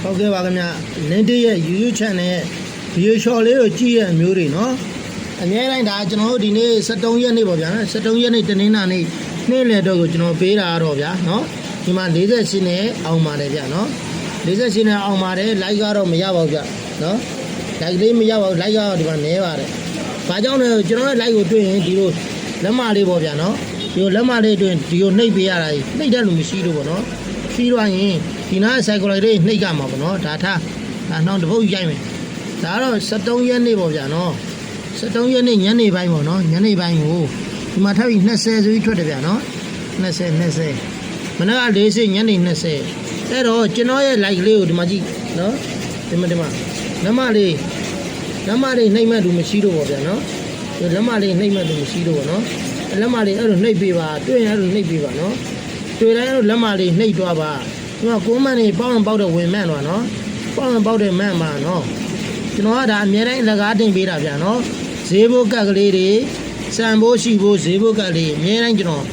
ဟုတ်ကဲ့ပါခင်ဗျလင်းတေးရဲ့ YouTube channel ရဲ့ video short လေးကိုကြည့်ရအမျိုးတွေနော်အများတိုင်းဒါကျွန်တော်တို့ဒီနေ့73ရက်နေ့ပေါ့ဗျာ73ရက်နေ့တနင်္လာနေ့နေ့လယ်တော့ကိုကျွန်တော်ပေးတာတော့ဗျာနော်ဒီမှာ48နဲ့အောင်ပါတယ်ဗျာနော်48နဲ့အောင်ပါတယ် like ကတော့မရပါဘူးဗျာနော် like လေးမရပါဘူး like ကတော့ဒီမှာနည်းပါတယ်ဘာကြောင့်လဲကျွန်တော်ရဲ့ like ကိုတွေ့ရင်ဒီလိုလက်မလေးပေါ့ဗျာနော်ဒီလိုလက်မလေးတွေ့ရင်ဒီကိုနှိပ်ပေးရတာနှိပ်တဲ့လူမရှိလို့ပေါ့နော်ပြီးတော့ရင်ဒီနား cycle လေးနှိပ်ကြမှာပေါ့နော်ဒါထားဒါနောက်တစ်ပုတ်ရိုက်မယ်ဒါကတော့73ရက်နေ့ပေါ့ဗျာနော်73ရက်နေ့ညနေပိုင်းပေါ့နော်ညနေပိုင်းကိုဒီမှာထပ်ပြီး20ဆိုပြီးထွက်တယ်ဗျာနော်20မနက်က40ညနေ20အဲ့တော့ကျွန်တော်ရဲ့ like လေးကိုဒီမှာကြည့်နော်ဒီမှာလက်မလေးနှိပ်မဲ့လူမရှိတော့ပေါ့ဗျာနော်ဒီလက်မလေးနှိပ်မဲ့လူမရှိတော့ပေါ့နော်လက်မလေးအဲ့လိုနှိပ်ပေးပါတွေ့ရင်အဲ့လိုနှိပ်ပေးပါနော်တွေ့တိုင်းအဲ့လိုလက်မလေးနှိပ်သွားပါဒီမှာကိုမန်နေပေါက်တဲ့ဝင်မှန်တော့နော်ပေါက်တဲ့မှန်ပါနော်ကျွန်တော်ကဒါအများတိုင်းလက်ကားတင်ပေးတာဗျာနော်ဈေးဘိုးကက်ကလေးတွေစံဘိုးရှိဘိုးဈေးဘိုးကက်လေးအများတိုင်းကျွန်တော်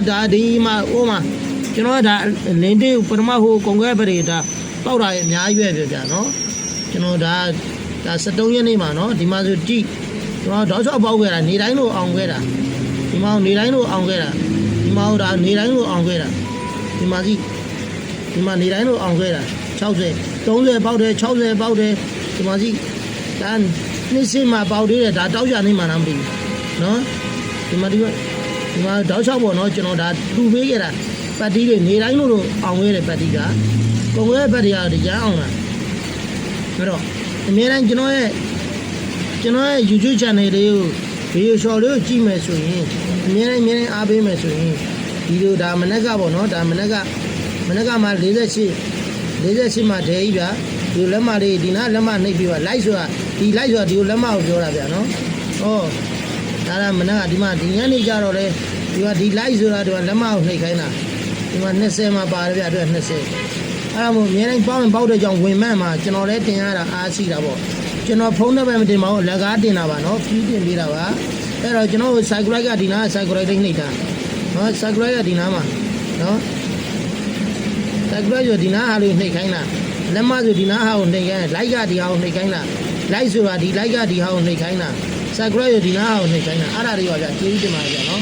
ဒါဒီမှာအိုးမှာကျွန်တော်ကဒါလင်းတေးပထမဟိုကွန်ကရပရိဒါပေါက်တာအများကြီးပဲဗျာနော်ကျွန်တော်ဒါ73ရက်နေ့မှာနော်ဒီမှာဆိုကြည့်ကျွန်တော်တော့ပေါက်ခဲ့တာနေတိုင်းလို့အောင်ခဲ့တာဒီမှာနေတိုင်းလို့အောင်ခဲ့တာဒီမှာဒါနေတိုင်းလို့အောင်ခဲ့တာဒီမှာကြည့်ဒီမှာနေတိုင်းလို့အောင်ခဲ့တာ60 30ပေါက်တယ်60ပေါက်တယ်ဒီမှာကြည့်ဒါနှစ်စင်းမှာပေါက်သေးတယ်ဒါတောက်ရနေမှလားမသိဘူးနော်ဒီမှာတောက်ချောက်ပေါ့နော်ကျွန်တော်ဒါတူပေးခဲ့တာပတ်တီးတွေနေတိုင်းလို့အောင်ခဲ့တယ်ပတ်တီးကကုန်ရဲ့ပတ်တီးကဒီရန်အောင်လားအဲ့တော့အများတိုင်းကျွန်တော်ရဲ့ YouTube channel လေးကို video short လေးကိုကြည့်မယ်ဆိုရင်အများတိုင်းအားပေးမယ်ဆိုရင်ဒီလိုဒါမနက်ကပေါ့နော်ဒါမနက်ကမှ48မှာဒဲကြီးဗျာဒီလက်မလေးဒီနားလက်မနှိပ်ပြီးပါ like ဆိုတာဒီကိုလက်မကိုပြောတာဗျာနော်ဟောဒါမနက်ကဒီမှာဒီညနေကြတော့လေဒီကဒီ like ဆိုတာဒီကလက်မကိုနှိပ်ခိုင်းတာဒီမှာ20မှာပါတယ်ဗျာအတွက်20အဲ့ဒါမို့အများတိုင်းပေါက်တဲ့ကြောင့်ဝင်မှန်းမှာကျွန်တော်လည်းတင်ရတာအားရှိတာပေါ့ကျွန်တော်ဖုန်းနဲ့ပဲမတင်ပါဘူးလက်ကားတင်တာပါနော်ဖီးတင်ပေးတာပါအဲ့တော့ကျွန်တော် cycle ကဒီနား cycle လေးနှိပ်တာနော် cycle ကဒီနားမှာနော် cycle ဆိုဒီနားဟာလေးနှိပ်ခိုင်းတာလက်မဆိုဒီနားဟာကိုနှိပ်ခိုင်းတာ like ကဒီဟာကိုနှိပ်ခိုင်းတာ like ဆိုတာဒီ like ကဒီဟာကိုနှိပ်ခိုင်းတာ cycle ဆိုဒီနားဟာကိုနှိပ်ခိုင်းတာအဲ့ဒါတွေပါဗျာကျေးဇူးတင်ပါတယ်ဗျာနော်